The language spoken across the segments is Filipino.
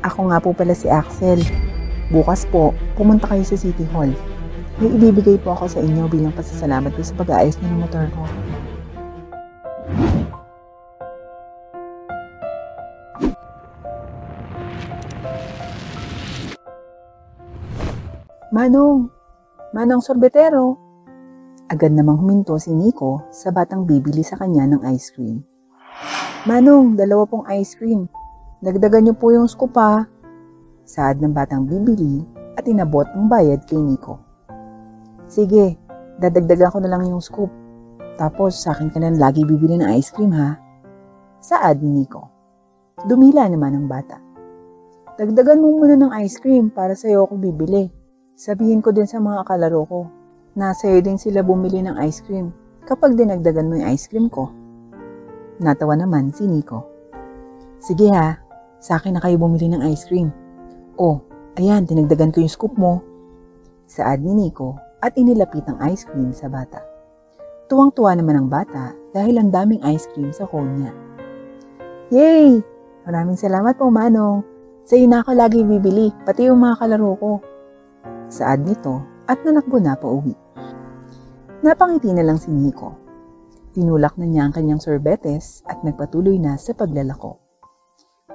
Ako nga po pala si Axel. Bukas po, pumunta kayo sa City Hall. May ibibigay po ako sa inyo bilang pasasalamat ko sa pag-aayos ng motor ko. Manong! Manong sorbetero! Agad namang huminto si Nico sa batang bibili sa kanya ng ice cream. Manong, 2 pong ice cream. Dagdagan niyo po yung scoop ha. Saad ng batang bibili at inabot ang bayad kay Nico. Sige, dadagdagan ko na lang yung scoop. Tapos sa akin ka na lagi bibili ng ice cream ha. Saad ni Nico. Dumila naman ang bata. Dagdagan mo muna ng ice cream para sa'yo ako bibili. Sabihin ko din sa mga kalaro ko na sa'yo din sila bumili ng ice cream kapag dinagdagan mo yung ice cream ko. Natawa naman si Nico. Sige ha, sa akin na kayo bumili ng ice cream. Oh, ayan, dinagdagan ko yung scoop mo. Saad ni Nico at inilapit ang ice cream sa bata. Tuwang-tuwa naman ang bata dahil ang daming ice cream sa cone niya. Yay! Maraming salamat po, Manong. Sa'yo na ako lagi bibili, pati yung mga kalaro ko. Saad nito at nanakbo na pa uwi. Napangiti na lang si Nico. Tinulak na niya ang kanyang sorbetes at nagpatuloy na sa paglalako.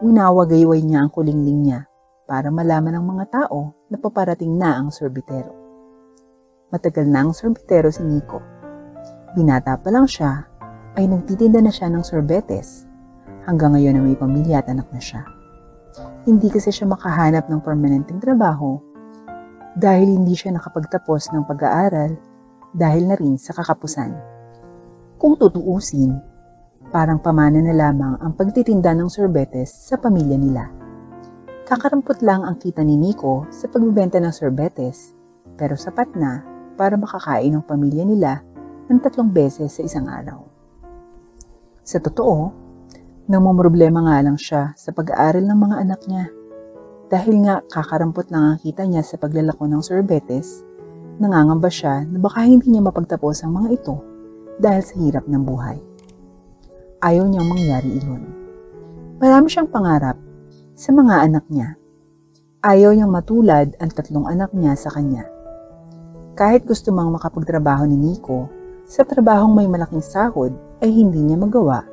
Winawagayway niya ang kulingling niya para malaman ng mga tao na paparating na ang sorbetero. Matagal na ang sorbetero si Nico. Binata pa lang siya ay nagtitinda na siya ng sorbetes. Hanggang ngayon na may pamilya at anak na siya. Hindi kasi siya makahanap ng permanenteng trabaho dahil hindi siya nakapagtapos ng pag-aaral dahil na rin sa kakapusan. Kung tutuusin, parang pamana na lamang ang pagtitinda ng sorbetes sa pamilya nila. Kakarampot lang ang kita ni Nico sa pagbibenta ng sorbetes, pero sapat na para makakain ng pamilya nila ng 3 beses sa isang araw. Sa totoo, namumroblema nga lang siya sa pag-aaral ng mga anak niya. Dahil nga kakarampot lang ang kita niya sa paglalako ng sorbetes, nangangamba siya na baka hindi niya mapagtapos ang mga ito dahil sa hirap ng buhay. Ayaw niyang mangyari iyon. Marami siyang pangarap sa mga anak niya. Ayaw niyang matulad ang 3 anak niya sa kanya. Kahit gusto mang makapagtrabaho ni Nico, sa trabahong may malaking sahod ay hindi niya magawa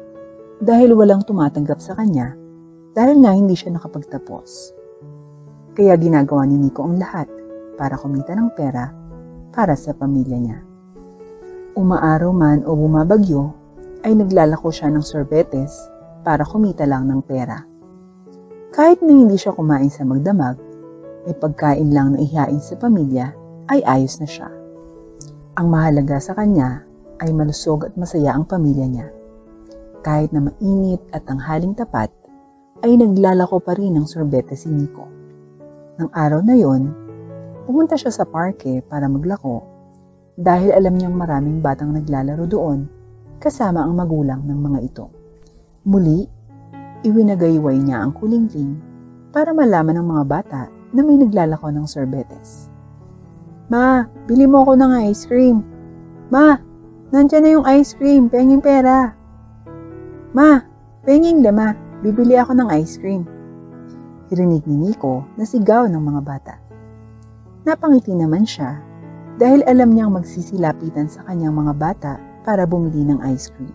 dahil walang tumatanggap sa kanya dahil nga hindi siya nakapagtapos. Kaya ginagawa ni Nico ang lahat para kumita ng pera para sa pamilya niya. Umaaraw man o bumabagyo, ay naglalako siya ng sorbetes para kumita lang ng pera. Kahit na hindi siya kumain sa magdamag, may pagkain lang na ihain sa pamilya ay ayos na siya. Ang mahalaga sa kanya ay malusog at masaya ang pamilya niya. Kahit na mainit at ang haling tapat, ay naglalako pa rin ng sorbetes si Nico. Nang araw na yon, pumunta siya sa parke para maglako dahil alam niyang maraming batang naglalaro doon kasama ang magulang ng mga ito. Muli, iwinagayway niya ang kulingling para malaman ng mga bata na may naglalako ng sorbetes. Ma, bili mo ako ng ice cream. Ma, nandyan na yung ice cream, penging pera. Ma, penging lama, bibili ako ng ice cream. Hirinig ni Nico na sigaw ng mga bata. Napangiti naman siya dahil alam niyang magsisilapitan sa kanyang mga bata para bumili ng ice cream.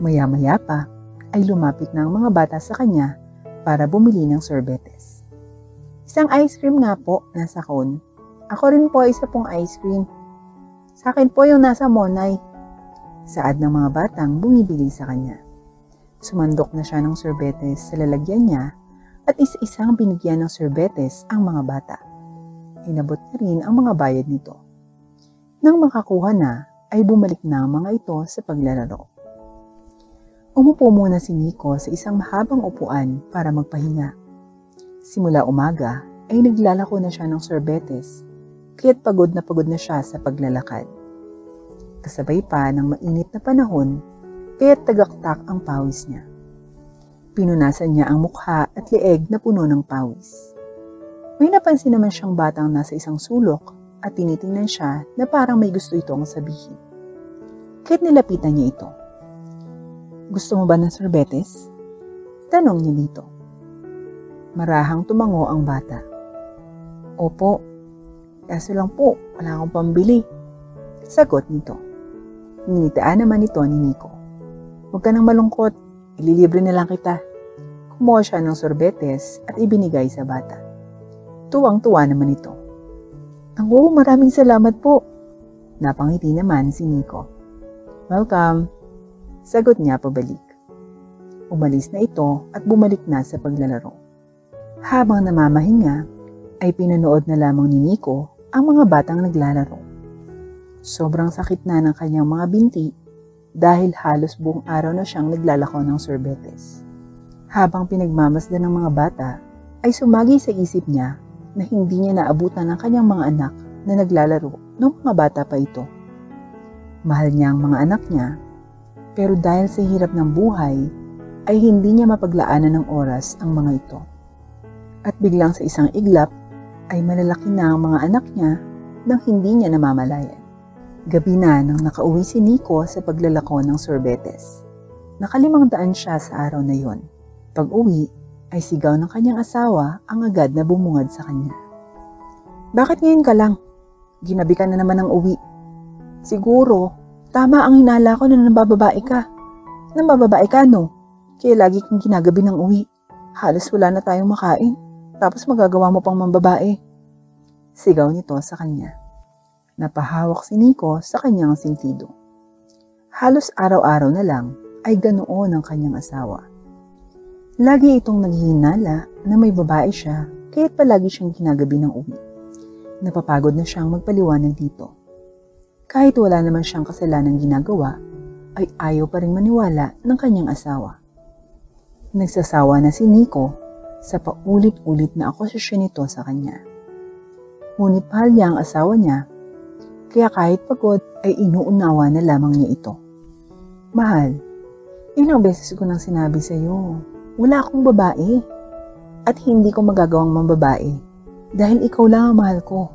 Maya-maya pa ay lumapit na ang mga bata sa kanya para bumili ng sorbetes. Isang ice cream nga po, nasa cone. Ako rin po 1 pong ice cream. Sa akin po yung nasa monay. Saad ng mga batang bumibili sa kanya. Sumandok na siya ng sorbetes sa lalagyan niya at isa-isang binigyan ng sorbetes ang mga bata. Inabot na rin ang mga bayad nito. Nang makakuha na, ay bumalik na ang mga ito sa paglalaro. Umupo muna si Nico sa isang mahabang upuan para magpahinga. Simula umaga ay naglalako na siya ng sorbetes, kaya't pagod na siya sa paglalakad. Kasabay pa ng mainit na panahon, kaya't tagaktak ang pawis niya. Pinunasan niya ang mukha at leeg na puno ng pawis. May napansin naman siyang batang nasa isang sulok at tinitingnan siya na parang may gusto itong sabihin. Kaya't nilapitan niya ito. Gusto mo ba ng sorbetes? Tanong niya dito. Marahang tumango ang bata. Opo, kaso lang po, wala akong pambili. Sagot nito. Ninitaan naman ito ni Nico. Huwag ka nang malungkot, ililibre na lang kita. Kumuha siya ng sorbetes at ibinigay sa bata. Tuwang-tuwa naman ito. Ako, maraming salamat po. Napangiti naman si Nico. Welcome. Sagot niya pabalik. Umalis na ito at bumalik na sa paglalaro. Habang namamahinga, ay pinanood na lamang ni Nico ang mga batang naglalaro. Sobrang sakit na ng kanyang mga binti dahil halos buong araw na siyang naglalako ng sorbetes. Habang pinagmamasdan ng mga bata, ay sumagi sa isip niya na hindi niya naabutan ng kanyang mga anak na naglalaro nung mga bata pa ito. Mahal niya ang mga anak niya, pero dahil sa hirap ng buhay, ay hindi niya mapaglaanan ng oras ang mga ito. At biglang sa isang iglap, ay malalaki na ang mga anak niya nang hindi niya namamalayan. Gabi na nang nakauwi si Nico sa paglalako ng sorbetes. Naka-500 siya sa araw na yon. Pag-uwi, ay sigaw ng kanyang asawa ang agad na bumungad sa kanya. Bakit ngayon ka lang? Ginabi ka na naman ng uwi. Siguro, tama ang hinala ko na nambababae ka. Nambababae ka, no? Kaya lagi kang ginagabi ng uwi. Halos wala na tayong makain. Tapos magagawa mo pang mambabae. Sigaw nito sa kanya. Napahawak si Nico sa kanyang sentido. Halos araw-araw na lang ay ganoon ang kanyang asawa. Lagi itong naghihinala na may babae siya kaya't palagi siyang ginagabi ng uwi. Napapagod na siyang magpaliwanag dito. Kahit wala naman siyang kasalanang ginagawa, ay ayaw pa rin maniwala ng kanyang asawa. Nagsasawa na si Nico sa paulit-ulit na akusasyon nito sa kanya. Ngunit mahal niya ang asawa niya, kaya kahit pagod ay inuunawa na lamang niya ito. Mahal, ilang beses ko nang sinabi sa iyo, wala akong babae at hindi ko magagawang mambabae dahil ikaw lang ang mahal ko.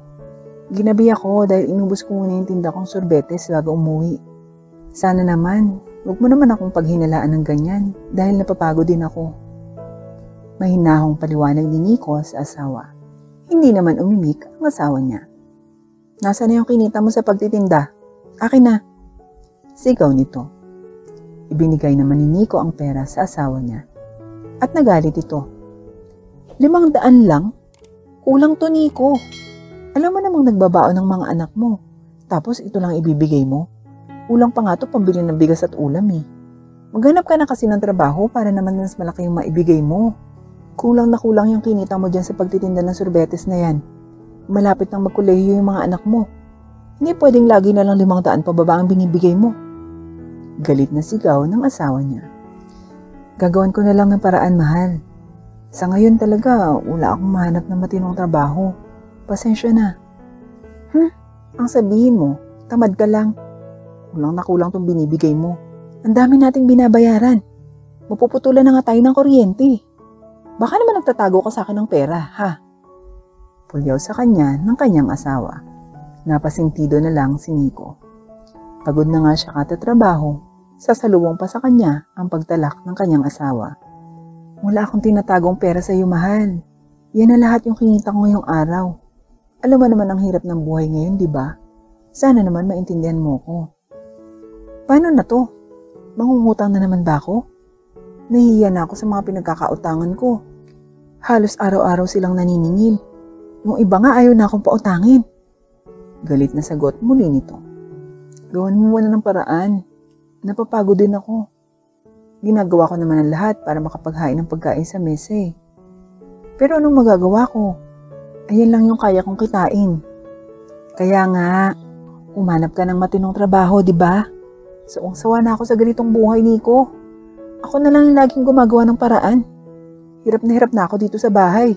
Ginabi ako dahil inubos ko muna yung tinda kong sorbetes bago umuwi. Sana naman, huwag mo naman akong paghinalaan ng ganyan dahil napapagod din ako. Mahinahong paliwanag ni Nico sa asawa. Hindi naman umimik ang asawa niya. Nasaan na yung kinita mo sa pagtitinda? Akin na. Sigaw nito. Ibinigay naman ni Nico ang pera sa asawa niya. At nagalit ito. 500 lang? Kulang to, Nico. Alam mo namang nagbabaon ng mga anak mo. Tapos ito lang ibibigay mo. Kulang pa nga to pambili ng bigas at ulam eh. Maghanap ka na kasi ng trabaho para naman mas malaki yung maibigay mo. Kulang na kulang yung kinita mo dyan sa pagtitinda ng sorbetes na yan. Malapit nang magkolehiyo yung mga anak mo. Hindi pwedeng lagi na lang 500 pababa ang binibigay mo. Galit na sigaw ng asawa niya. Gagawin ko na lang ng paraan, mahal. Sa ngayon talaga, wala akong mahanap na matinong trabaho. Pasensya na. Ang sabihin mo, tamad ka lang. Kulang na kulang tong binibigay mo. Ang dami nating binabayaran. Mapuputulan na nga tayo ng kuryente. Baka naman nagtatago ka sa akin ng pera, ha? Pulyaw sa kanya ng kanyang asawa. Napasintido na lang si Nico. Pagod na nga siya katatrabaho, sasalubong pa sa kanya ang pagtalak ng kanyang asawa. Wala akong tinatagong pera sa iyo, mahal. Yan na lahat yung kinita ko ngayong araw. Alam mo naman ang hirap ng buhay ngayon, di ba? Sana naman maintindihan mo ko. Paano na to? Mangungutang na naman ba ako? Nahihiya na ako sa mga pinagkakautangan ko. Halos araw-araw silang naniningil. Yung iba nga ayaw na akong pautangin. Galit na sagot muli nito. Gawan mo muna ng paraan. Napapagod din ako. Ginagawa ko naman ang lahat para makapaghain ng pagkain sa mesa eh. Pero anong magagawa ko? Ayan lang yung kaya kong kitain. Kaya nga, umanap ka ng matinong trabaho, di ba? Sawang-sawa na ako sa ganitong buhay, Nico. Ako na lang yung laging gumagawa ng paraan. Hirap na ako dito sa bahay.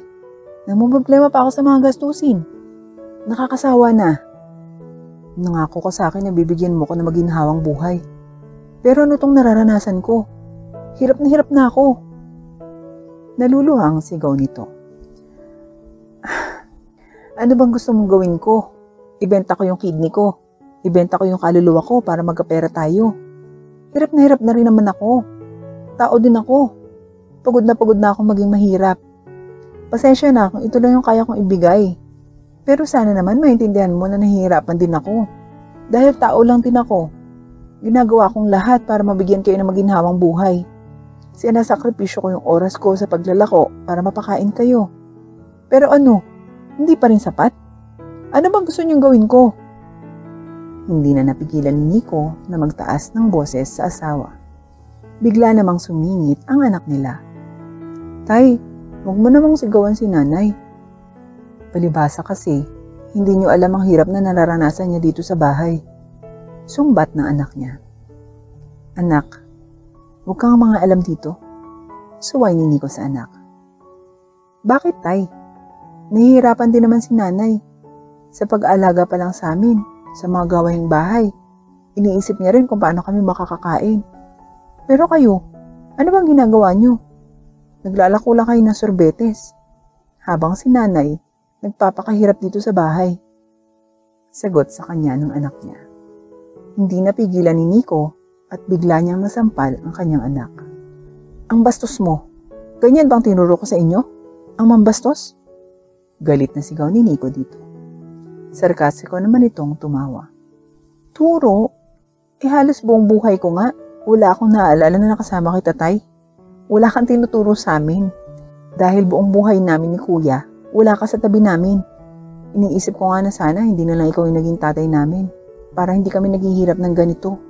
Namumroblema pa ako sa mga gastusin. Nakakasawa na. Nangako ka sa akin na bibigyan mo ko na maginhawang buhay. Pero ano tong nararanasan ko? Hirap na ako. Naluluhang sigaw nito. Ano bang gusto mong gawin ko? Ibenta ko yung kidney ko. Ibenta ko yung kaluluwa ko para magkapera tayo. Hirap na rin naman ako. Tao din ako. Pagod na ako maging mahirap. Pasensya na kung ito lang yung kaya kong ibigay. Pero sana naman maintindihan mo na nahihirapan din ako. Dahil tao lang din ako. Ginagawa kong lahat para mabigyan kayo ng maginhawang buhay. Sinasakripisyo ko yung oras ko sa paglalako para mapakain kayo. Pero ano, hindi pa rin sapat? Ano bang gusto niyong gawin ko? Hindi na napigilan ni Nico na magtaas ng boses sa asawa. Bigla namang sumingit ang anak nila. Tay, huwag mo namang sigawan si nanay. Palibhasa kasi, hindi niyo alam ang hirap na nararanasan niya dito sa bahay. Sumbat ng anak niya. Anak, huwag kang mga alam dito. Suway ni Nico sa anak. Bakit, tay? Nahihirapan din naman si nanay. Sa pag-aalaga pa lang sa amin, sa mga gawaing bahay. Iniisip niya rin kung paano kami makakakain. Pero kayo, ano bang ginagawa niyo? Naglalako lang kayo ng sorbetes. Habang si nanay, nagpapakahirap dito sa bahay. Sagot sa kanya ng anak niya. Hindi napigilan ni Nico at bigla niyang nasampal ang kanyang anak. Ang bastos mo. Ganyan bang tinuro ko sa inyo? Ang mambastos? Galit na sigaw ni Nico dito. Sarkastiko naman itong tumawa. Turo? Halos buong buhay ko nga. Wala akong naaalala na nakasama kay tatay. Wala kang tinuturo sa amin. Dahil buong buhay namin ni kuya, wala ka sa tabi namin. Iniisip ko nga na sana hindi na lang ikaw yung naging tatay namin. Para hindi kami naghihirap ng ganito.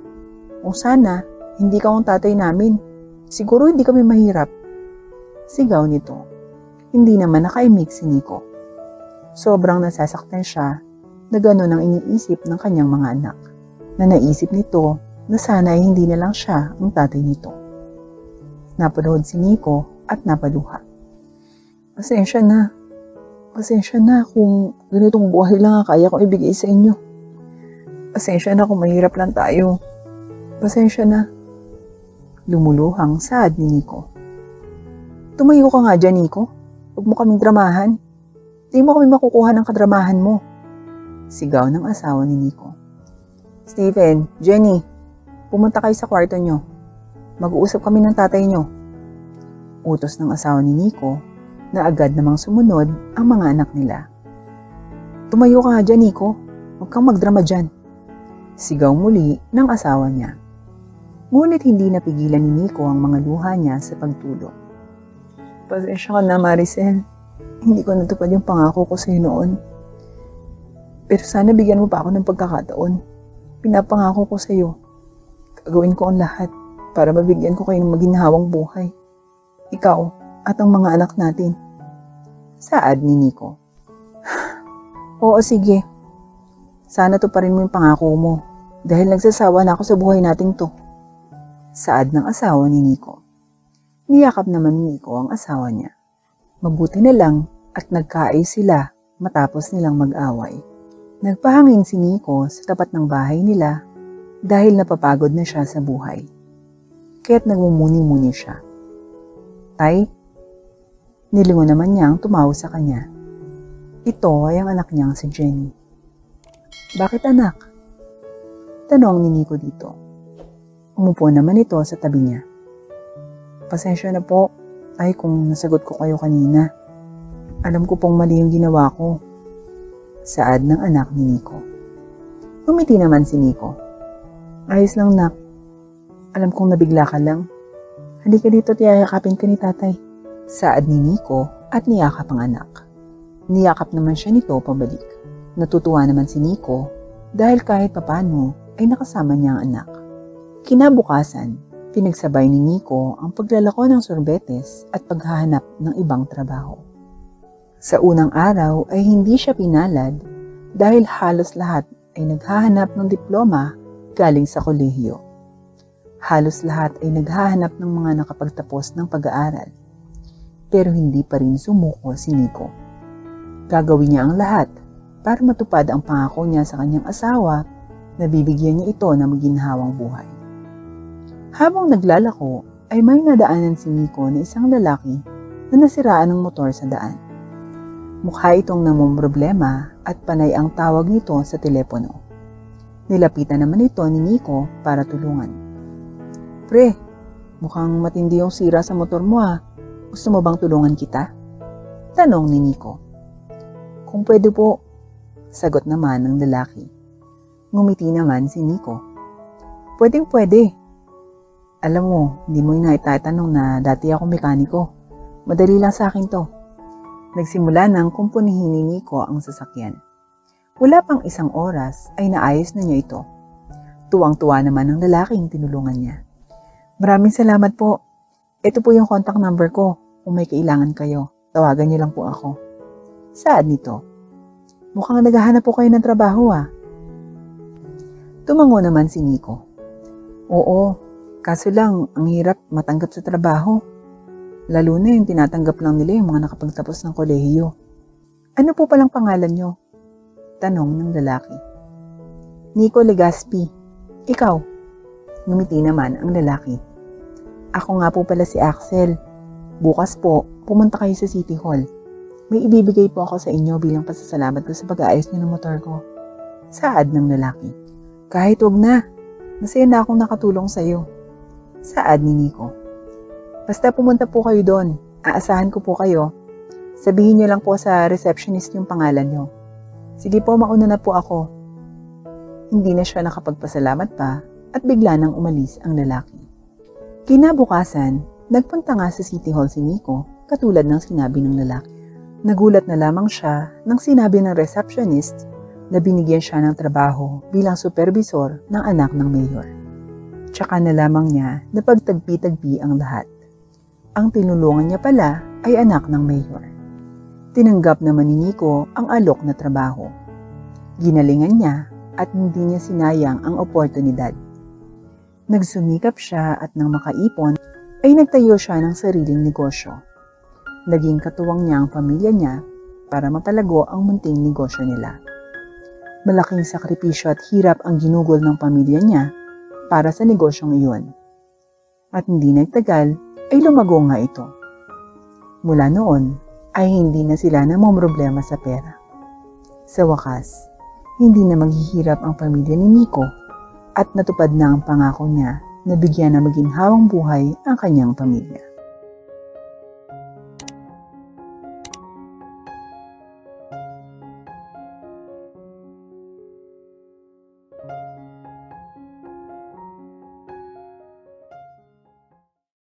Kung sana, hindi ka ang tatay namin. Siguro hindi kami mahirap. Sigaw nito. Hindi naman nakaimik si Nico. Sobrang nasasaktan siya na gano'n ang iniisip ng kanyang mga anak. Na naisip nito na sana ay hindi na lang siya ang tatay nito. Napanood si Nico at napaluha. Pasensya na kung ganitong buhay lang ang kaya kong ibigay sa inyo. Pasensya na kung mahirap lang tayo. Pasensya na. Lumuluhang saad ni Nico. Tumayo ka nga dyan, Nico. Huwag mo kaming dramahan. Di mo kami makukuha ng kadramahan mo. Sigaw ng asawa ni Nico. Stephen, Jenny, pumunta kayo sa kwarto nyo. Mag-uusap kami ng tatay nyo. Utos ng asawa ni Nico na agad namang sumunod ang mga anak nila. Tumayo ka nga dyan, Nico. Huwag kang magdrama dyan. Sigaw muli ng asawa niya. Ngunit hindi napigilan ni Nico ang mga luha niya sa pagtulog. Pasensya ka na, Maricel. Hindi ko natupad yung pangako ko sa'yo noon. Pero sana bigyan mo pa ako ng pagkakataon. Pinapangako ko sa'yo. Gagawin ko ang lahat para mabigyan ko kayo ng maginhawang buhay. Ikaw at ang mga anak natin. Saad ni Nico. Oo, sige. Sana to pa rin mo yung pangako mo dahil nagsasawa na ako sa buhay nating to. Saad ng asawa ni Nico. Niyakap naman ni Nico ang asawa niya. Mabuti na lang at nagkaayos sila matapos nilang mag-away. Nagpahangin si Nico sa tapat ng bahay nila dahil napapagod na siya sa buhay. Kaya't nagmumuni-muni siya. Tay, nilingon naman niyang tumaw sa kanya. Ito ay ang anak niyang si Jenny. Bakit anak? Tanong ni Nico dito. Umupo naman ito sa tabi niya. Pasensya na po, tay kung nasagot ko kayo kanina. Alam ko pong mali yung ginawa ko. Saad ng anak ni Nico. Umiti naman si Nico. Ayos lang nak. Alam kong nabigla ka lang. Halika dito at yayakapin ka ni tatay. Saad ni Nico at niyakap ang anak. Niyakap naman siya nito pabalik. Natutuwa naman si Nico dahil kahit papano ay nakasama niya ang anak. Kinabukasan, pinagsabay ni Nico ang paglalako ng sorbetes at paghahanap ng ibang trabaho. Sa unang araw ay hindi siya pinalad dahil halos lahat ay naghahanap ng diploma galing sa kolehiyo. Halos lahat ay naghahanap ng mga nakapagtapos ng pag-aaral. Pero hindi pa rin sumuko si Nico. Gagawin niya ang lahat para matupad ang pangako niya sa kanyang asawa na bibigyan niya ito ng maginhawang buhay. Habang naglalako ay may nadaanan si Nico na isang lalaki na nasiraan ng motor sa daan. Mukha itong namumroblema at panay ang tawag nito sa telepono. Nilapitan naman ito ni Nico para tulungan. Pre, mukhang matindi yung sira sa motor mo ah. Gusto mo bang tulungan kita? Tanong ni Nico. Kung pwede po, sagot naman ng lalaki. Ngumiti naman si Nico. Pwedeng pwede. Alam mo, hindi mo inaitatanong na dati ako mekaniko. Madali lang sa akin to. Nagsimula nang kumpunihin ni Nico ang sasakyan. Wala pang isang oras ay naayos na niya ito. Tuwang-tuwa naman ang lalaking tinulungan niya. Maraming salamat po. Ito po yung contact number ko. Kung may kailangan kayo, tawagan niyo lang po ako. Saad nito. Mukhang naghahanap po kayo ng trabaho Tumango naman si Nico. Oo, kaso lang ang hirap matanggap sa trabaho. Lalo na yung tinatanggap lang nila yung mga nakapagtapos ng kolehiyo. Ano po palang pangalan niyo? Tanong ng lalaki. Nico Legaspi. Ikaw? Ngumiti naman ang lalaki. Ako nga po pala si Axel. Bukas po, pumunta kayo sa City Hall. May ibibigay po ako sa inyo bilang pasasalamat ko sa pag-aayos niyo ng motor ko. Saad ng lalaki. Kahit wag na. Masaya na akong nakatulong sa'yo. Saad ni Nico. Basta pumunta po kayo doon. Aasahan ko po kayo. Sabihin niyo lang po sa receptionist yung pangalan niyo. Sige po, mauna na po ako. Hindi na siya nakapagpasalamat pa at bigla nang umalis ang lalaki. Kinabukasan, nagpunta nga sa City Hall si Nico katulad ng sinabi ng lalaki. Nagulat na lamang siya nang sinabi ng receptionist na binigyan siya ng trabaho bilang supervisor ng anak ng mayor. Tsaka na lamang niya na pagtagpi-tagpi ang lahat. Ang tinulungan niya pala ay anak ng mayor. Tinanggap naman ni Nico ang alok na trabaho. Ginalingan niya at hindi niya sinayang ang oportunidad. Nagsumikap siya at nang makaipon ay nagtayo siya ng sariling negosyo. Naging katuwang niya ang pamilya niya para mapalago ang munting negosyo nila. Malaking sakripisyo at hirap ang ginugol ng pamilya niya para sa negosyong iyon. At hindi nagtagal ay lumago nga ito. Mula noon ay hindi na sila namomroblema sa pera. Sa wakas, hindi na maghihirap ang pamilya ni Nico at natupad na ang pangako niya na bigyan na maginhawang buhay ang kanyang pamilya.